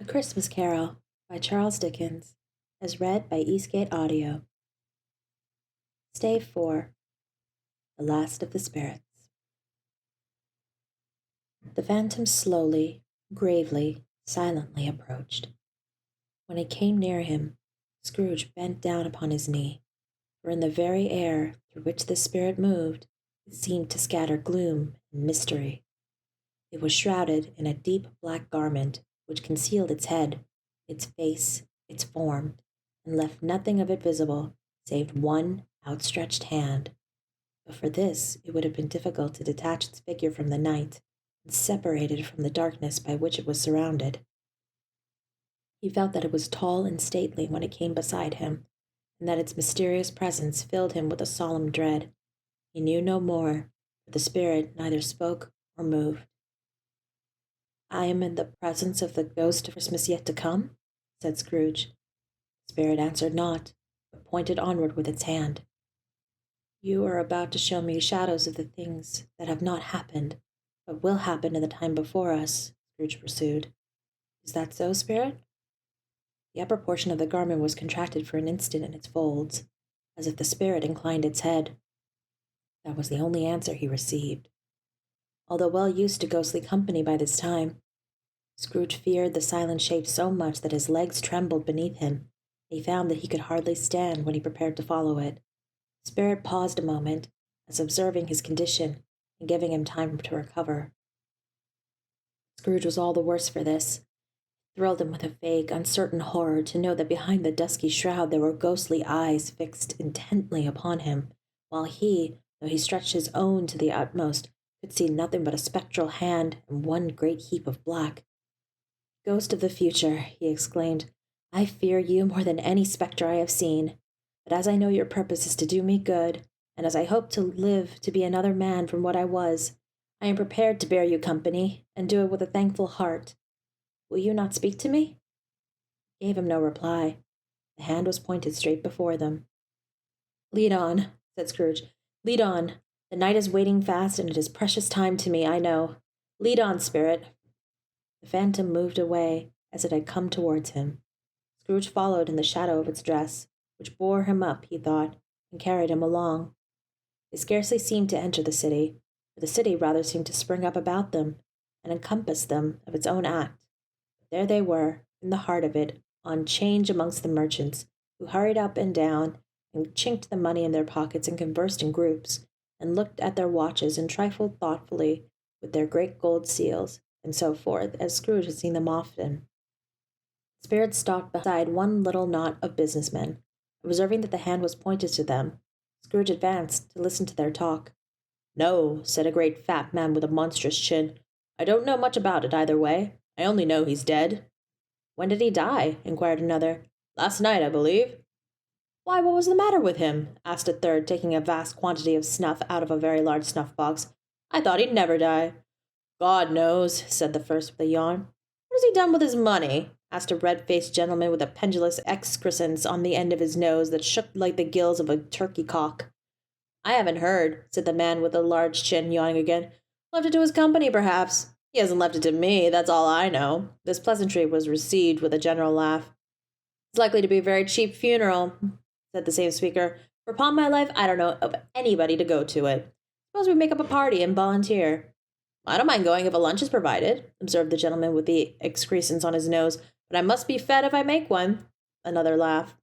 A Christmas Carol by Charles Dickens, as read by Eastgate Audio. Stave 4. The Last of the Spirits. The phantom slowly, gravely, silently approached. When it came near him, Scrooge bent down upon his knee, for in the very air through which the spirit moved, it seemed to scatter gloom and mystery. It was shrouded in a deep black garment which concealed its head, its face, its form, and left nothing of it visible save one outstretched hand. But for this it would have been difficult to detach its figure from the night and separate it from the darkness by which it was surrounded. He felt that it was tall and stately when it came beside him, and that its mysterious presence filled him with a solemn dread. He knew no more, for the spirit neither spoke or moved. "I am in the presence of the ghost of Christmas yet to come," said Scrooge. The spirit answered not, but pointed onward with its hand. "You are about to show me shadows of the things that have not happened, but will happen in the time before us," Scrooge pursued. "Is that so, spirit?" The upper portion of the garment was contracted for an instant in its folds, as if the spirit inclined its head. That was the only answer he received. Although well used to ghostly company by this time, Scrooge feared the silent shape so much that his legs trembled beneath him. He found that he could hardly stand when he prepared to follow it. The spirit paused a moment, as observing his condition and giving him time to recover. Scrooge was all the worse for this. It thrilled him with a vague, uncertain horror to know that behind the dusky shroud there were ghostly eyes fixed intently upon him, while he, though he stretched his own to the utmost, could see nothing but a spectral hand and one great heap of black. "Ghost of the future," he exclaimed, "I fear you more than any spectre I have seen. But as I know your purpose is to do me good, and as I hope to live to be another man from what I was, I am prepared to bear you company, and do it with a thankful heart. Will you not speak to me?" He gave him no reply. The hand was pointed straight before them. "Lead on," said Scrooge. "Lead on. The night is waiting fast, and it is precious time to me, I know. Lead on, spirit." The phantom moved away as it had come towards him. Scrooge followed in the shadow of its dress, which bore him up, he thought, and carried him along. They scarcely seemed to enter the city, for the city rather seemed to spring up about them and encompass them of its own act. But there they were, in the heart of it, on 'change amongst the merchants, who hurried up and down, and chinked the money in their pockets, and conversed in groups, and looked at their watches, and trifled thoughtfully with their great gold seals, and so forth, as Scrooge had seen them often. The spirit stopped beside one little knot of businessmen. Observing that the hand was pointed to them, Scrooge advanced to listen to their talk. "No," said a great fat man with a monstrous chin. "I don't know much about it either way. I only know he's dead." "When did he die?" inquired another. "Last night, I believe." "Why, what was the matter with him?" asked a third, taking a vast quantity of snuff out of a very large snuff-box. "I thought he'd never die." "God knows," said the first with a yawn. "What has he done with his money?" asked a red-faced gentleman with a pendulous excrescence on the end of his nose that shook like the gills of a turkey-cock. "I haven't heard," said the man with the large chin, yawning again. "Left it to his company, perhaps. He hasn't left it to me, that's all I know." This pleasantry was received with a general laugh. "It's likely to be a very cheap funeral," said the same speaker, "for upon my life I don't know of anybody to go to it. Suppose we make up a party and volunteer." "I don't mind going if a lunch is provided," observed the gentleman with the excrescence on his nose, "but I must be fed if I make one." Another laugh.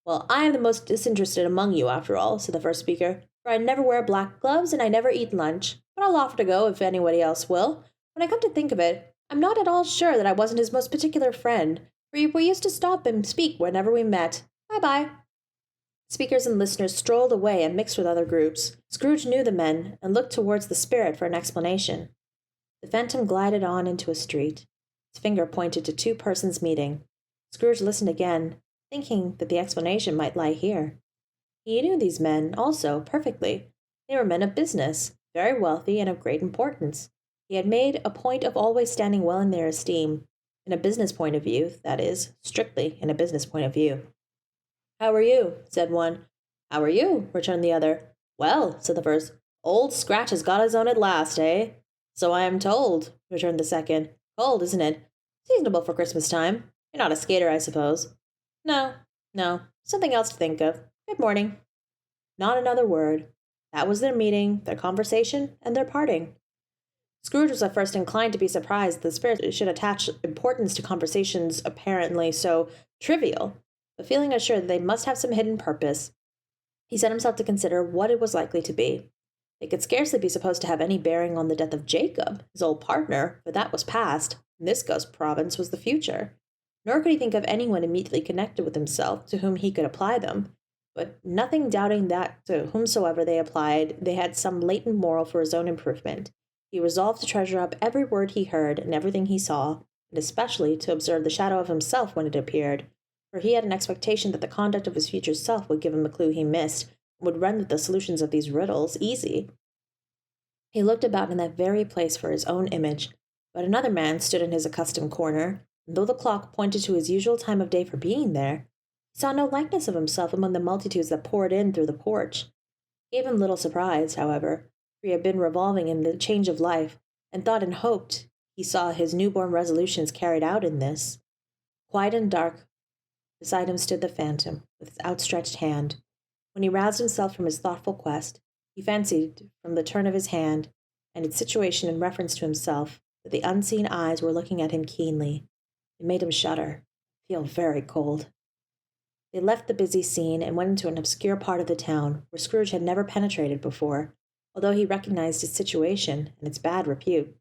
"Well, I am the most disinterested among you, after all," said the first speaker, "for I never wear black gloves and I never eat lunch. But I'll offer to go if anybody else will. When I come to think of it, I'm not at all sure that I wasn't his most particular friend, for we used to stop and speak whenever we met. Bye-bye." Speakers and listeners strolled away and mixed with other groups. Scrooge knew the men, and looked towards the spirit for an explanation. The phantom glided on into a street. Its finger pointed to two persons meeting. Scrooge listened again, thinking that the explanation might lie here. He knew these men, also, perfectly. They were men of business, very wealthy and of great importance. He had made a point of always standing well in their esteem, in a business point of view, that is, strictly in a business point of view. "How are you?" said one. "How are you?" returned the other. "Well," said the first, "Old Scratch has got his own at last, eh?" "So I am told," returned the second. "Cold, isn't it?" Seasonable for Christmas time. You're not a skater, I suppose. No, no, something else to think of. Good morning. Not another word. That was their meeting, their conversation, and their parting. Scrooge was at first inclined to be surprised that the spirit should attach importance to conversations apparently so trivial, but feeling assured that they must have some hidden purpose, he set himself to consider what it was likely to be. It could scarcely be supposed to have any bearing on the death of Jacob, his old partner, for that was past, and this ghost province was the future. Nor could he think of anyone immediately connected with himself to whom he could apply them, but nothing doubting that to whomsoever they applied, they had some latent moral for his own improvement. He resolved to treasure up every word he heard and everything he saw, and especially to observe the shadow of himself when it appeared, for he had an expectation that the conduct of his future self would give him a clue he missed, and would render the solutions of these riddles easy. He looked about in that very place for his own image, but another man stood in his accustomed corner, and though the clock pointed to his usual time of day for being there, he saw no likeness of himself among the multitudes that poured in through the porch. It gave him little surprise, however, for he had been revolving in the change of life, and thought and hoped he saw his newborn resolutions carried out in this. Quiet and dark, beside him stood the phantom, with his outstretched hand. When he roused himself from his thoughtful quest, he fancied, from the turn of his hand, and its situation in reference to himself, that the unseen eyes were looking at him keenly. It made him shudder, feel very cold. They left the busy scene and went into an obscure part of the town, where Scrooge had never penetrated before, although he recognized its situation and its bad repute.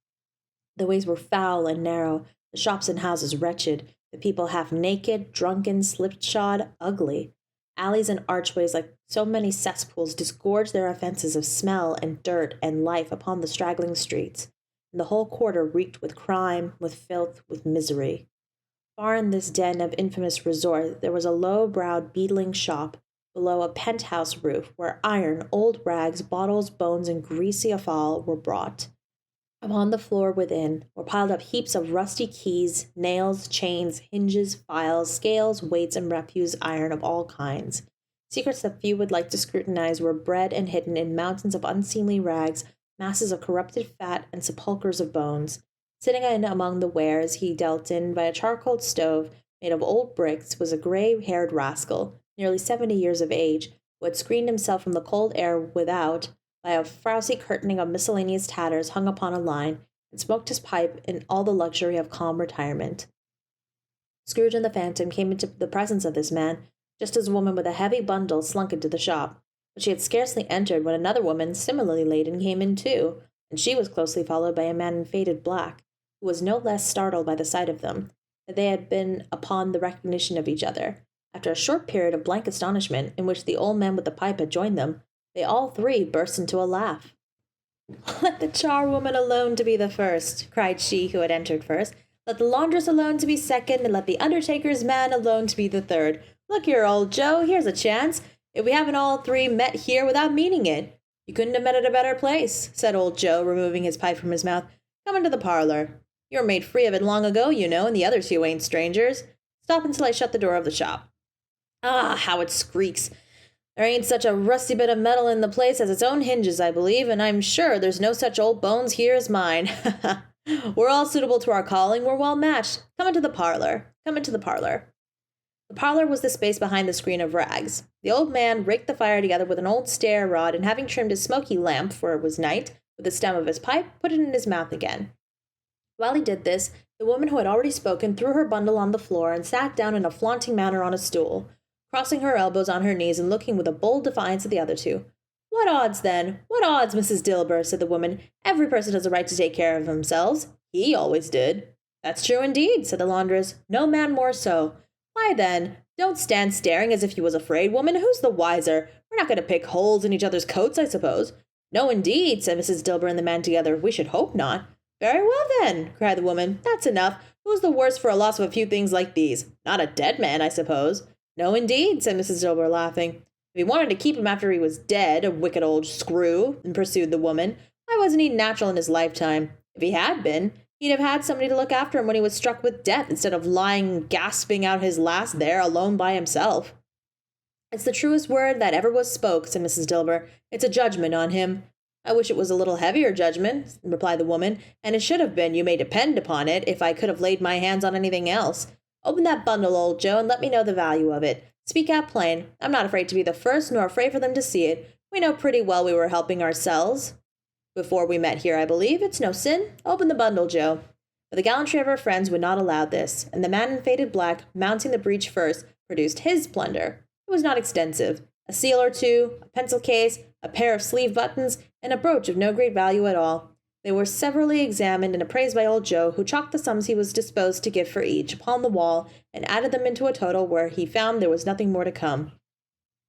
The ways were foul and narrow, the shops and houses wretched, the people half naked, drunken, slipshod, ugly. Alleys and archways, like so many cesspools, disgorged their offences of smell and dirt and life upon the straggling streets, and the whole quarter reeked with crime, with filth, with misery. Far in this den of infamous resort there was a low-browed, beetling shop below a penthouse roof, where iron, old rags, bottles, bones, and greasy offal were brought. Upon the floor within were piled up heaps of rusty keys, nails, chains, hinges, files, scales, weights, and refuse iron of all kinds. Secrets that few would like to scrutinize were bred and hidden in mountains of unseemly rags, masses of corrupted fat, and sepulchres of bones. Sitting in among the wares he dealt in by a charcoal stove made of old bricks was a gray-haired rascal, nearly 70 years of age, who had screened himself from the cold air without by a frowsy curtaining of miscellaneous tatters hung upon a line, and smoked his pipe in all the luxury of calm retirement. Scrooge and the Phantom came into the presence of this man, just as a woman with a heavy bundle slunk into the shop, but she had scarcely entered when another woman, similarly laden, came in too, and she was closely followed by a man in faded black, who was no less startled by the sight of them, that they had been upon the recognition of each other. After a short period of blank astonishment, in which the old man with the pipe had joined them, they all three burst into a laugh. "Let the charwoman alone to be the first," cried she who had entered first. "Let the laundress alone to be second, and let the undertaker's man alone to be the third. Look here, old Joe, here's a chance. If we haven't all three met here without meaning it." "You couldn't have met at a better place," said old Joe, removing his pipe from his mouth. "Come into the parlor. You were made free of it long ago, you know, and the other two ain't strangers. Stop until I shut the door of the shop. Ah, how it squeaks! There ain't such a rusty bit of metal in the place as its own hinges, I believe, and I'm sure there's no such old bones here as mine. We're all suitable to our calling. We're well matched. Come into the parlor. Come into the parlor." The parlor was the space behind the screen of rags. The old man raked the fire together with an old stair rod, and having trimmed his smoky lamp, for it was night, with the stem of his pipe, put it in his mouth again. While he did this, the woman who had already spoken threw her bundle on the floor and sat down in a flaunting manner on a stool, crossing her elbows on her knees and looking with a bold defiance at the other two. "What odds, then? What odds, Mrs. Dilber?" said the woman. "Every person has a right to take care of themselves. He always did." "That's true indeed," said the laundress. "No man more so." "Why, then, don't stand staring as if you was afraid, woman. Who's the wiser? We're not going to pick holes in each other's coats, I suppose." "No, indeed," said Mrs. Dilber and the man together. "We should hope not." "Very well, then," cried the woman. "That's enough. Who's the worse for a loss of a few things like these? Not a dead man, I suppose." "No, indeed," said Mrs. Dilber, laughing. "If he wanted to keep him after he was dead, a wicked old screw," pursued the woman. "Why wasn't he natural in his lifetime? If he had been, he'd have had somebody to look after him when he was struck with death, instead of lying gasping out his last there, alone by himself." "It's the truest word that ever was spoke," said Mrs. Dilber. "It's a judgment on him." I wish it was a little heavier, judgment, replied the woman, and it should have been, you may depend upon it, if I could have laid my hands on anything else. Open that bundle, old Joe, and let me know the value of it. Speak out plain. I'm not afraid to be the first, nor afraid for them to see it. We know pretty well we were helping ourselves before we met here, I believe. It's no sin. Open the bundle, Joe. But the gallantry of her friends would not allow this, and the man in faded black, mounting the breech first, produced his plunder. It was not extensive. A seal or two, a pencil case, a pair of sleeve buttons, and a brooch of no great value at all. They were severally examined and appraised by old Joe, who chalked the sums he was disposed to give for each upon the wall, and added them into a total where he found there was nothing more to come.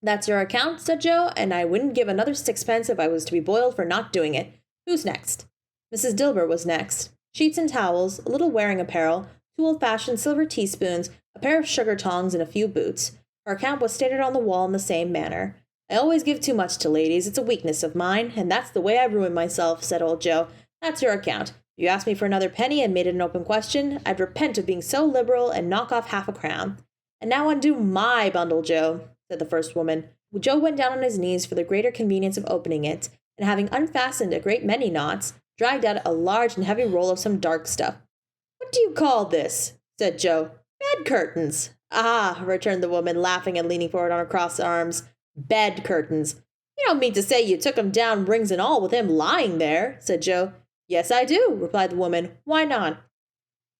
That's your account, said Joe, and I wouldn't give another sixpence if I was to be boiled for not doing it. Who's next? Mrs. Dilber was next. Sheets and towels, a little wearing apparel, 2 old-fashioned silver teaspoons, a pair of sugar tongs, and a few boots. Her account was stated on the wall in the same manner. I always give too much to ladies. It's a weakness of mine, and that's the way I ruin myself, said old Joe. That's your account. If you asked me for another penny and made it an open question, I'd repent of being so liberal and knock off half a crown. And now undo my bundle, Joe, said the first woman. Joe went down on his knees for the greater convenience of opening it, and having unfastened a great many knots, dragged out a large and heavy roll of some dark stuff. What do you call this? Said Joe. Bed curtains. Ah, returned the woman, laughing and leaning forward on her crossed arms. Bed curtains. You don't mean to say you took 'em down, rings and all, with him lying there, said Joe. Yes, I do, replied the woman. Why not?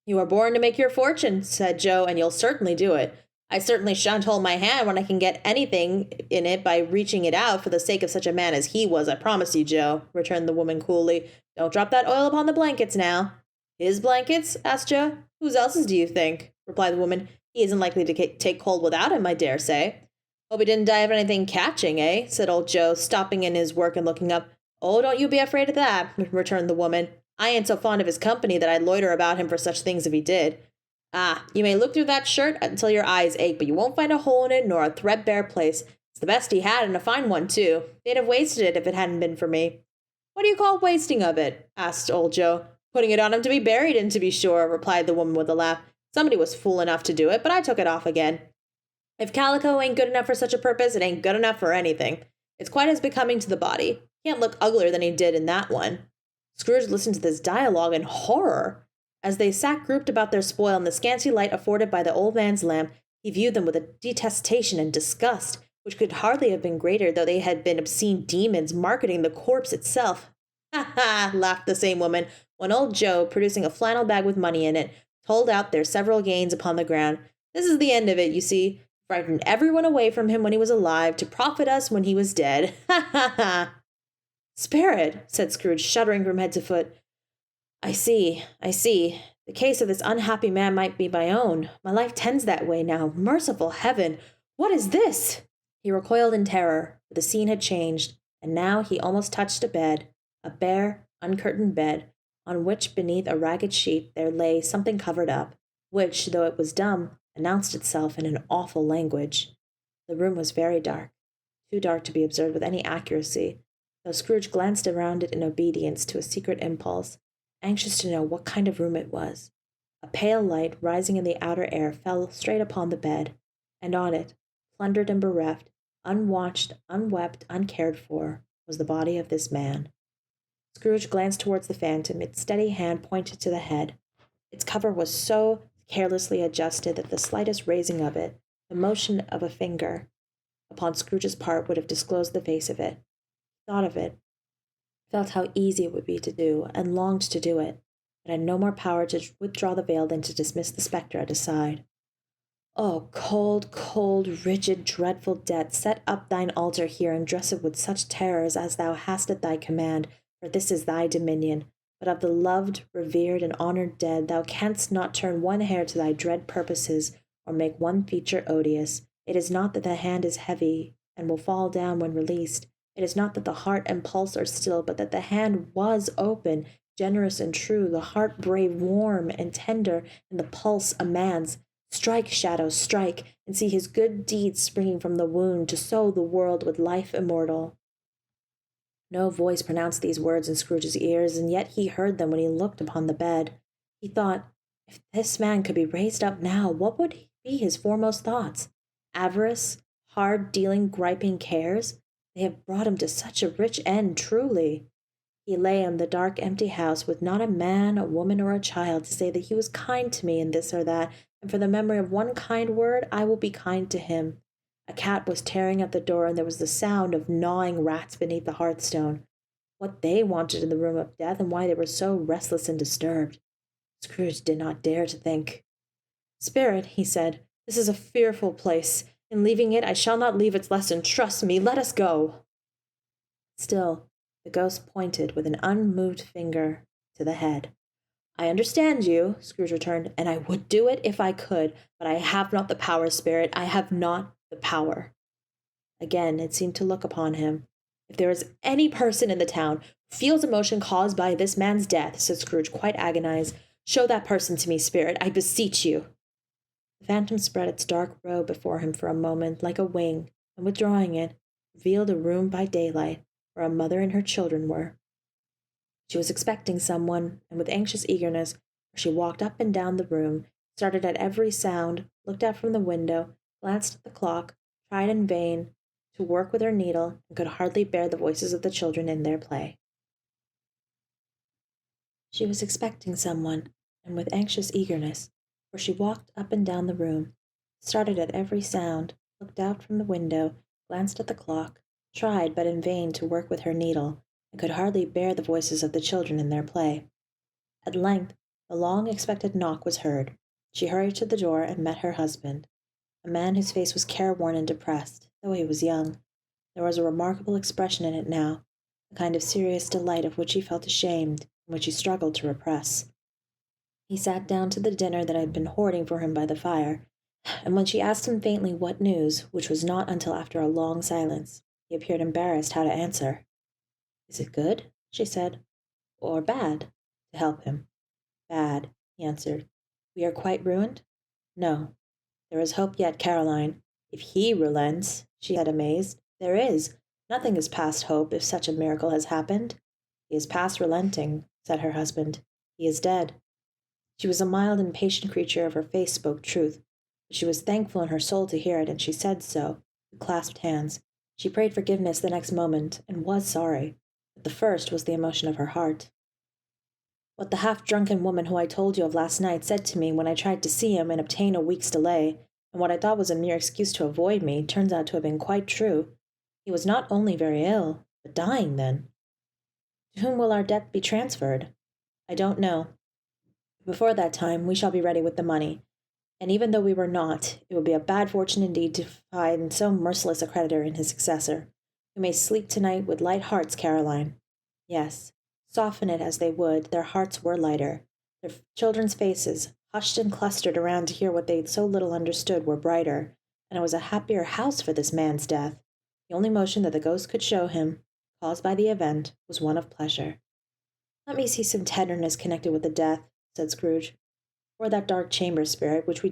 You are born to make your fortune, said Joe, and you'll certainly do it. I certainly shan't hold my hand when I can get anything in it by reaching it out for the sake of such a man as he was, I promise you, Joe, returned the woman coolly. Don't drop that oil upon the blankets now. His blankets? Asked Joe. Whose else's do you think? Replied the woman. He isn't likely to take cold without him, I dare say. Hope he didn't die of anything catching, eh? Said old Joe, stopping in his work and looking up. Oh, don't you be afraid of that, returned the woman. I ain't so fond of his company that I'd loiter about him for such things if he did. Ah, you may look through that shirt until your eyes ache, but you won't find a hole in it nor a threadbare place. It's the best he had, and a fine one, too. They'd have wasted it if it hadn't been for me. What do you call wasting of it? Asked old Joe. Putting it on him to be buried in, to be sure, replied the woman with a laugh. Somebody was fool enough to do it, but I took it off again. If calico ain't good enough for such a purpose, it ain't good enough for anything. It's quite as becoming to the body. He can't look uglier than he did in that one. Scrooge listened to this dialogue in horror. As they sat grouped about their spoil in the scanty light afforded by the old man's lamp, he viewed them with a detestation and disgust, which could hardly have been greater though they had been obscene demons marketing the corpse itself. Ha ha! Laughed the same woman, when old Joe, producing a flannel bag with money in it, told out their several gains upon the ground. This is the end of it, you see. Frightened everyone away from him when he was alive, to profit us when he was dead. Ha ha ha! Spare it, said Scrooge, shuddering from head to foot. I see. The case of this unhappy man might be my own. My life tends that way now. Merciful heaven! What is this? He recoiled in terror, for the scene had changed, and now he almost touched a bare, uncurtained bed, on which beneath a ragged sheet there lay something covered up, which, though it was dumb, announced itself in an awful language. The room was very dark, too dark to be observed with any accuracy, though Scrooge glanced around it in obedience to a secret impulse, anxious to know what kind of room it was. A pale light rising in the outer air fell straight upon the bed, and on it, plundered and bereft, unwatched, unwept, uncared for, was the body of this man. Scrooge glanced towards the phantom. Its steady hand pointed to the head. Its cover was so carelessly adjusted that the slightest raising of it, the motion of a finger, upon Scrooge's part would have disclosed the face of it. He thought of it, felt how easy it would be to do, and longed to do it, but had no more power to withdraw the veil than to dismiss the spectre at his side. Oh, cold, cold, rigid, dreadful death, set up thine altar here, and dress it with such terrors as thou hast at thy command, for this is thy dominion. But of the loved, revered, and honored dead thou canst not turn one hair to thy dread purposes, or make one feature odious. It is not that the hand is heavy, and will fall down when released. It is not that the heart and pulse are still, but that the hand was open, generous and true, the heart brave, warm, and tender, and the pulse a man's. Strike, shadow, strike, and see his good deeds springing from the wound, to sow the world with life immortal. No voice pronounced these words in Scrooge's ears, and yet he heard them when he looked upon the bed. He thought, if this man could be raised up now, what would be his foremost thoughts? Avarice, hard-dealing, griping cares? They have brought him to such a rich end, truly. He lay in the dark, empty house with not a man, a woman, or a child to say that he was kind to me in this or that, and for the memory of one kind word I will be kind to him. A cat was tearing at the door, and there was the sound of gnawing rats beneath the hearthstone. What they wanted in the room of death, and why they were so restless and disturbed, Scrooge did not dare to think. "Spirit," he said, "this is a fearful place. In leaving it, I shall not leave its lesson. Trust me. Let us go." Still, the ghost pointed with an unmoved finger to the head. "I understand you," Scrooge returned, "and I would do it if I could, but I have not the power, Spirit. I have not the power." Again it seemed to look upon him. "If there is any person in the town who feels emotion caused by this man's death," said Scrooge, quite agonized, "show that person to me, Spirit, I beseech you." The phantom spread its dark robe before him for a moment, like a wing, and withdrawing it, revealed a room by daylight, where a mother and her children were. She was expecting someone, and with anxious eagerness, she walked up and down the room, started at every sound, looked out from the window, glanced at the clock, tried in vain to work with her needle, and could hardly bear the voices of the children in their play. She was expecting someone, and with anxious eagerness, for she walked up and down the room, started at every sound, looked out from the window, glanced at the clock, tried, but in vain, to work with her needle, and could hardly bear the voices of the children in their play. At length the long-expected knock was heard. She hurried to the door and met her husband, a man whose face was careworn and depressed, though he was young. There was a remarkable expression in it now, a kind of serious delight of which he felt ashamed, and which he struggled to repress. He sat down to the dinner that had been hoarding for him by the fire, and when she asked him faintly what news, which was not until after a long silence, he appeared embarrassed how to answer. "Is it good?" she said. "Or bad?" To help him. "Bad," he answered. "We are quite ruined?" "No. There is hope yet, Caroline. If he relents," she said, amazed. "There is. Nothing is past hope, if such a miracle has happened." "He is past relenting," said her husband. "He is dead." She was a mild and patient creature, her face spoke truth, but she was thankful in her soul to hear it, and she said so, with clasped hands. She prayed forgiveness the next moment, and was sorry, but the first was the emotion of her heart. "What the half-drunken woman who I told you of last night said to me when I tried to see him and obtain a week's delay, and what I thought was a mere excuse to avoid me, turns out to have been quite true. He was not only very ill, but dying then. To whom will our debt be transferred? I don't know. Before that time we shall be ready with the money, and even though we were not, it would be a bad fortune indeed to find so merciless a creditor in his successor. We may sleep tonight with light hearts, Caroline." Yes, soften it as they would, their hearts were lighter. Their children's faces, hushed and clustered around to hear what they so little understood, were brighter, and it was a happier house for this man's death. The only motion that the ghost could show him, caused by the event, was one of pleasure. "Let me see some tenderness connected with the death," said Scrooge. "Or that dark chamber, Spirit, which we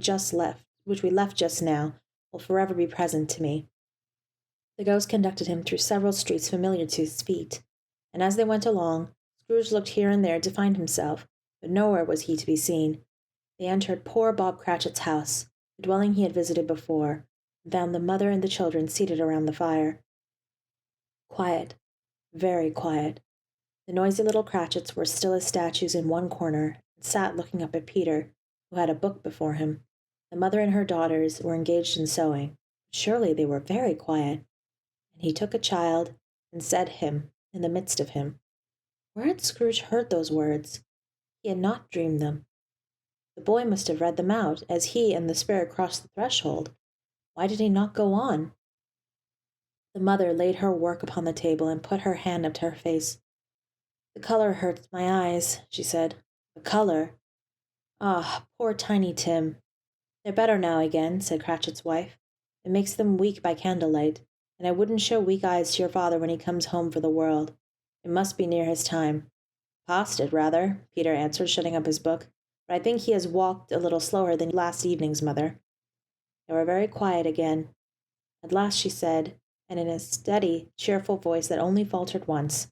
left just now, will forever be present to me." The ghost conducted him through several streets familiar to his feet, and as they went along, Scrooge looked here and there to find himself, but nowhere was he to be seen. They entered poor Bob Cratchit's house, the dwelling he had visited before, and found the mother and the children seated around the fire. Quiet, very quiet. The noisy little Cratchits were still as statues in one corner, and sat looking up at Peter, who had a book before him. The mother and her daughters were engaged in sewing. Surely they were very quiet. And he took a child, and set him in the midst of him. Where had Scrooge heard those words? He had not dreamed them. The boy must have read them out, as he and the spirit crossed the threshold. Why did he not go on? The mother laid her work upon the table, and put her hand up to her face. "The color hurts my eyes," she said. "The color? Ah, poor Tiny Tim." "They're better now again," said Cratchit's wife. "It makes them weak by candlelight, and I wouldn't show weak eyes to your father when he comes home for the world. It must be near his time." "Past it, rather," Peter answered, shutting up his book. "But I think he has walked a little slower than last evening's mother." They were very quiet again. At last she said, and in a steady, cheerful voice that only faltered once,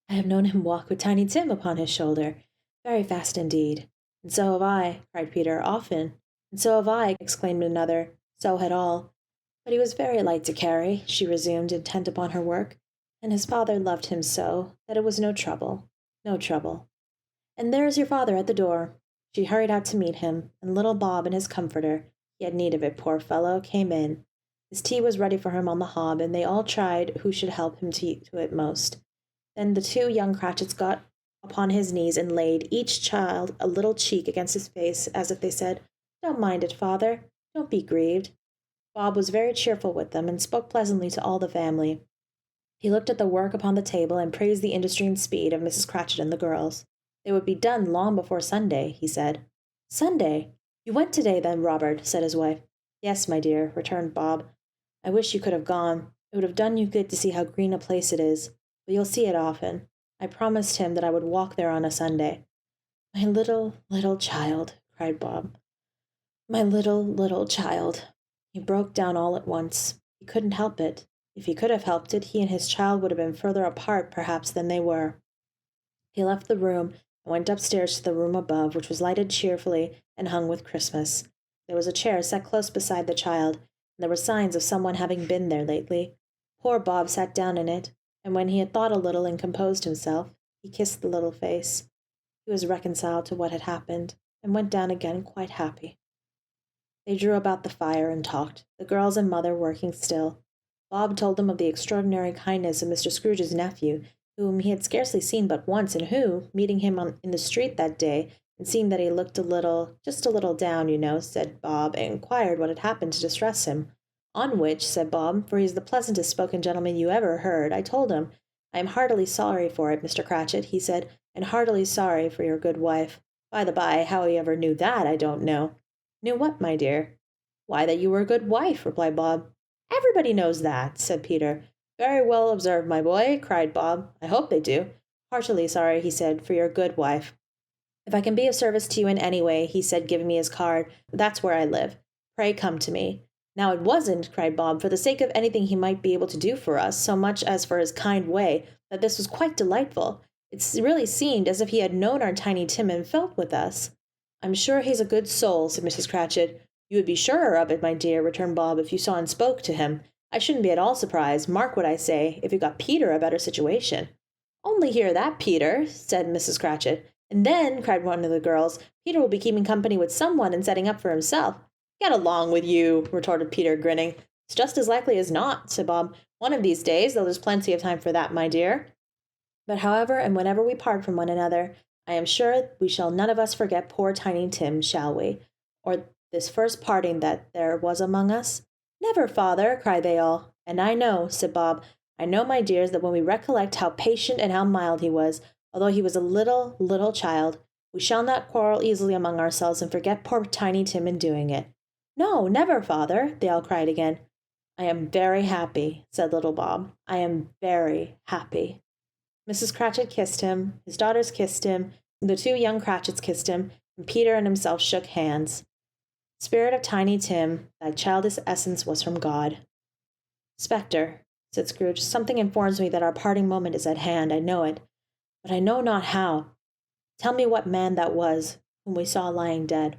"I have known him walk with Tiny Tim upon his shoulder, very fast indeed." "And so have I," cried Peter, "often." "And so have I," exclaimed another. So had all. "But he was very light to carry," she resumed, intent upon her work. and his father loved him so that it was no trouble, no trouble. And there is your father at the door. She hurried out to meet him, and little Bob and his comforter, he had need of it, poor fellow, came in. His tea was ready for him on the hob, and they all tried who should help him to it most. Then the two young Cratchits got upon his knees and laid, each child, a little cheek against his face, as if they said, "Don't mind it, father. Don't be grieved." Bob was very cheerful with them, and spoke pleasantly to all the family. He looked at the work upon the table, and praised the industry and speed of Mrs. Cratchit and the girls. They would be done long before Sunday, he said. Sunday? You went today, then, Robert, said his wife. Yes, my dear, returned Bob. I wish you could have gone. It would have done you good to see how green a place it is, but you'll see it often. I promised him that I would walk there on a Sunday. My little, little child, cried Bob. My little, little child. He broke down all at once. He couldn't help it. If he could have helped it, he and his child would have been further apart, perhaps, than they were. He left the room and went upstairs to the room above, which was lighted cheerfully and hung with Christmas. There was a chair set close beside the child, and there were signs of someone having been there lately. Poor Bob sat down in it, and when he had thought a little and composed himself, he kissed the little face. He was reconciled to what had happened, and went down again quite happy. They drew about the fire and talked, the girls and mother working still. Bob told them of the extraordinary kindness of Mr. Scrooge's nephew, whom he had scarcely seen but once, and who, meeting him in the street that day, and seeing that he looked just a little down, you know, said Bob, and inquired what had happened to distress him. On which, said Bob, for he is the pleasantest spoken gentleman you ever heard, I told him, I am heartily sorry for it, Mr. Cratchit, he said, and heartily sorry for your good wife. By the by, how he ever knew that, I don't know. Knew what, my dear? Why, that you were a good wife, replied Bob. Everybody knows that, said Peter. Very well observed, my boy, cried Bob. I hope they do. Heartily sorry, he said, for your good wife. If I can be of service to you in any way, he said, giving me his card, that's where I live. Pray come to me. Now it wasn't, cried Bob, for the sake of anything he might be able to do for us, so much as for his kind way, that this was quite delightful. It really seemed as if he had known our Tiny Tim and felt with us. I'm sure he's a good soul, said Mrs. Cratchit. You would be surer of it, my dear, returned Bob, if you saw and spoke to him. I shouldn't be at all surprised, mark what I say, if you got Peter a better situation. Only hear that, Peter, said Mrs. Cratchit. And then, cried one of the girls, Peter will be keeping company with someone and setting up for himself. Get along with you, retorted Peter, grinning. It's just as likely as not, said Bob. One of these days, though there's plenty of time for that, my dear. But however and whenever we part from one another, I am sure we shall none of us forget poor Tiny Tim, shall we? Or this first parting that there was among us? Never, father, cried they all. And I know, said Bob, I know, my dears, that when we recollect how patient and how mild he was, although he was a little, little child, we shall not quarrel easily among ourselves and forget poor Tiny Tim in doing it. No, never, father, they all cried again. I am very happy, said little Bob. I am very happy. Mrs. Cratchit kissed him, his daughters kissed him, the two young Cratchits kissed him, and Peter and himself shook hands. Spirit of Tiny Tim, thy childish essence was from God. Spectre, said Scrooge, something informs me that our parting moment is at hand, I know it, but I know not how. Tell me what man that was, whom we saw lying dead.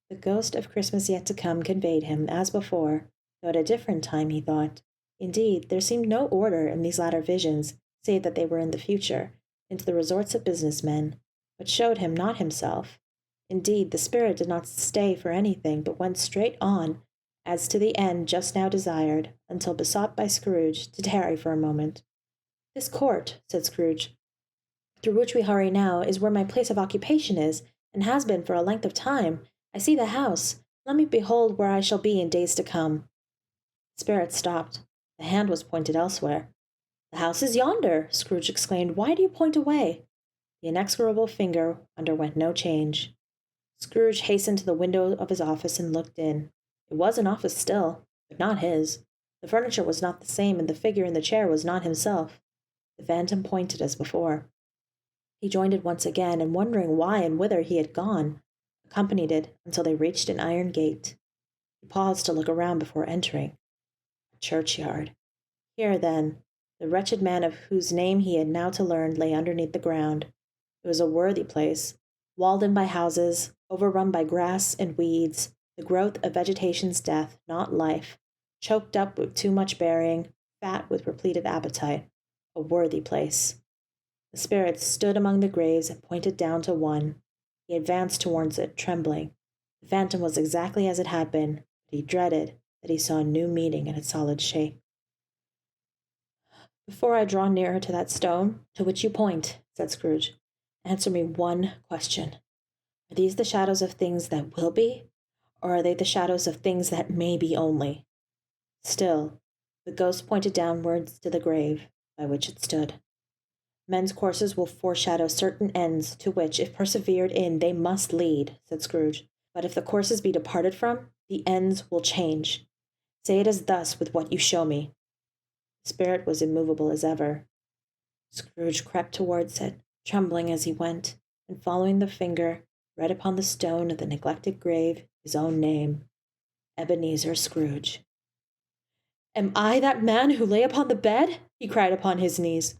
The ghost of Christmas yet to come conveyed him, as before, though at a different time, he thought. Indeed, there seemed no order in these latter visions, save that they were in the future, into the resorts of business men, but showed him not himself. Indeed, the spirit did not stay for anything, but went straight on, as to the end just now desired, until besought by Scrooge to tarry for a moment. This court, said Scrooge, through which we hurry now, is where my place of occupation is, and has been for a length of time. I see the house. Let me behold where I shall be in days to come. The spirit stopped. The hand was pointed elsewhere. The house is yonder, Scrooge exclaimed. Why do you point away? The inexorable finger underwent no change. Scrooge hastened to the window of his office and looked in. It was an office still, but not his. The furniture was not the same, and the figure in the chair was not himself. The phantom pointed as before. He joined it once again, and wondering why and whither he had gone, accompanied it until they reached an iron gate. He paused to look around before entering. A churchyard. Here, then, the wretched man of whose name he had now to learn lay underneath the ground. It was a worthy place, walled in by houses, overrun by grass and weeds, the growth of vegetation's death, not life, choked up with too much burying, fat with repleted appetite. a worthy place. The spirit stood among the graves and pointed down to one. He advanced towards it, trembling. The phantom was exactly as it had been, but he dreaded that he saw a new meaning in its solid shape. "Before I draw nearer to that stone to which you point," said Scrooge, "answer me one question. Are these the shadows of things that will be, or are they the shadows of things that may be only?" Still, the ghost pointed downwards to the grave by which it stood. "Men's courses will foreshadow certain ends to which, if persevered in, they must lead," said Scrooge. "But if the courses be departed from, the ends will change. Say it is thus with what you show me." The spirit was immovable as ever. Scrooge crept towards it, trembling as he went, and following the finger, read upon the stone of the neglected grave his own name, Ebenezer Scrooge. "Am I that man who lay upon the bed?" he cried upon his knees.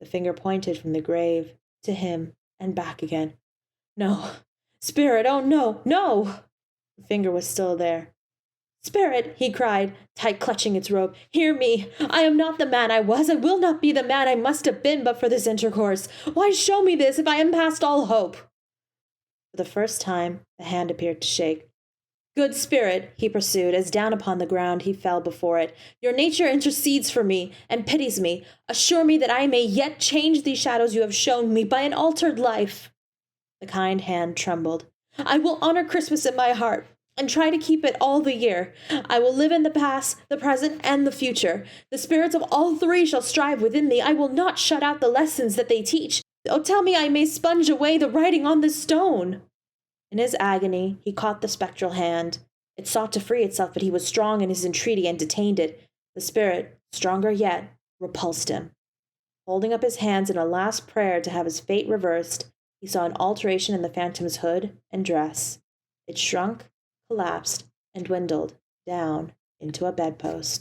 The finger pointed from the grave to him and back again. "No, spirit, oh no, no!" The finger was still there. "Spirit," he cried, tight clutching its robe, "hear me! I am not the man I was. I will not be the man I must have been but for this intercourse. Why show me this if I am past all hope?" For the first time the hand appeared to shake. "Good spirit," he pursued, as down upon the ground he fell before it, "your nature intercedes for me, and pities me. Assure me that I may yet change these shadows you have shown me by an altered life." The kind hand trembled. "I will honor Christmas in my heart, and try to keep it all the year. I will live in the past, the present, and the future. The spirits of all three shall strive within me. I will not shut out the lessons that they teach. Oh, tell me I may sponge away the writing on this stone." In his agony, he caught the spectral hand. It sought to free itself, but he was strong in his entreaty and detained it. The spirit, stronger yet, repulsed him. Holding up his hands in a last prayer to have his fate reversed, he saw an alteration in the phantom's hood and dress. It shrunk, collapsed, and dwindled down into a bedpost.